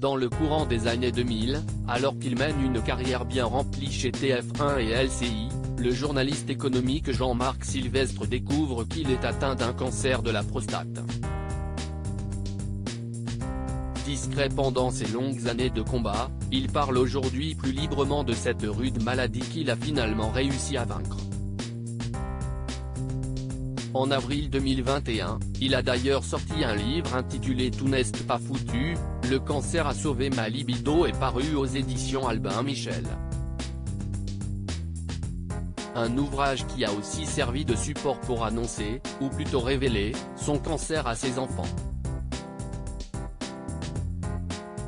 Dans le courant des années 2000, alors qu'il mène une carrière bien remplie chez TF1 et LCI, le journaliste économique Jean-Marc Sylvestre découvre qu'il est atteint d'un cancer de la prostate. Discret pendant ses longues années de combat, il parle aujourd'hui plus librement de cette rude maladie qu'il a finalement réussi à vaincre. En avril 2021, il a d'ailleurs sorti un livre intitulé Tout n'est pas foutu, le cancer a sauvé ma libido et paru aux éditions Albin Michel. Un ouvrage qui a aussi servi de support pour annoncer, ou plutôt révéler, son cancer à ses enfants.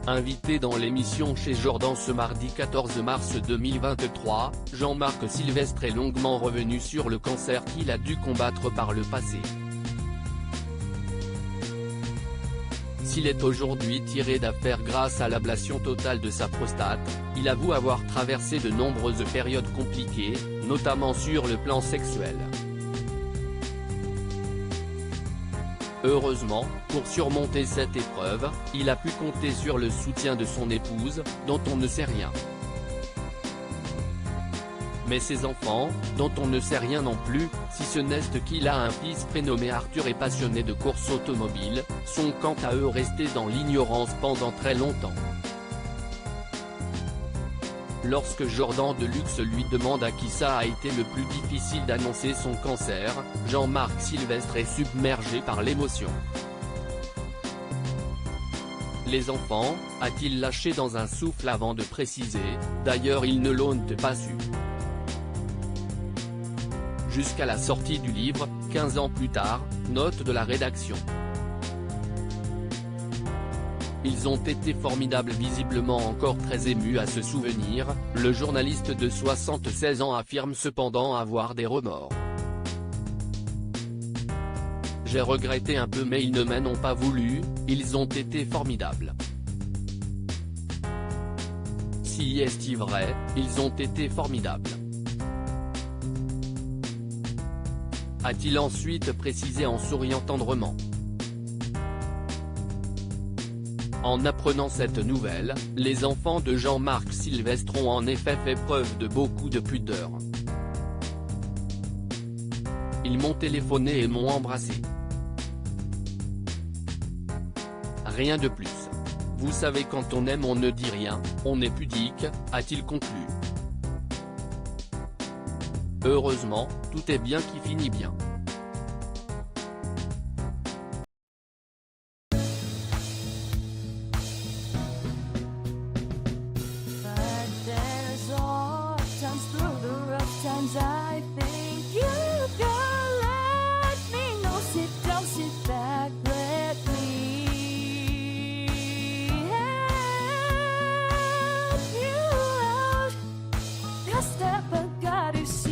Invité dans l'émission chez Jordan ce mardi 14 mars 2023, Jean-Marc Sylvestre est longuement revenu sur le cancer qu'il a dû combattre par le passé. S'il est aujourd'hui tiré d'affaire grâce à l'ablation totale de sa prostate, il avoue avoir traversé de nombreuses périodes compliquées, notamment sur le plan sexuel. Heureusement, pour surmonter cette épreuve, il a pu compter sur le soutien de son épouse, dont on ne sait rien. Mais ses enfants, dont on ne sait rien non plus, si ce n'est qu'il a un fils prénommé Arthur et passionné de course automobile, sont quant à eux restés dans l'ignorance pendant très longtemps. Lorsque Jordan Deluxe lui demande à qui ça a été le plus difficile d'annoncer son cancer, Jean-Marc Sylvestre est submergé par l'émotion. Les enfants, a-t-il lâché dans un souffle avant de préciser, d'ailleurs ils ne l'ont pas su. Jusqu'à la sortie du livre, 15 ans plus tard, note de la rédaction. Ils ont été formidables. Visiblement encore très ému à ce souvenir, le journaliste de 76 ans affirme cependant avoir des remords. J'ai regretté un peu mais ils ne m'en ont pas voulu, ils ont été formidables. Si est-il vrai, ils ont été formidables. A-t-il ensuite précisé en souriant tendrement. En apprenant cette nouvelle, les enfants de Jean-Marc Sylvestre ont en effet fait preuve de beaucoup de pudeur. Ils m'ont téléphoné et m'ont embrassé. Rien de plus. Vous savez quand on aime on ne dit rien, on est pudique, a-t-il conclu. Heureusement, tout est bien qui finit bien. I think you can let me know. Sit down, sit back, let me help you out. Just step, I got you.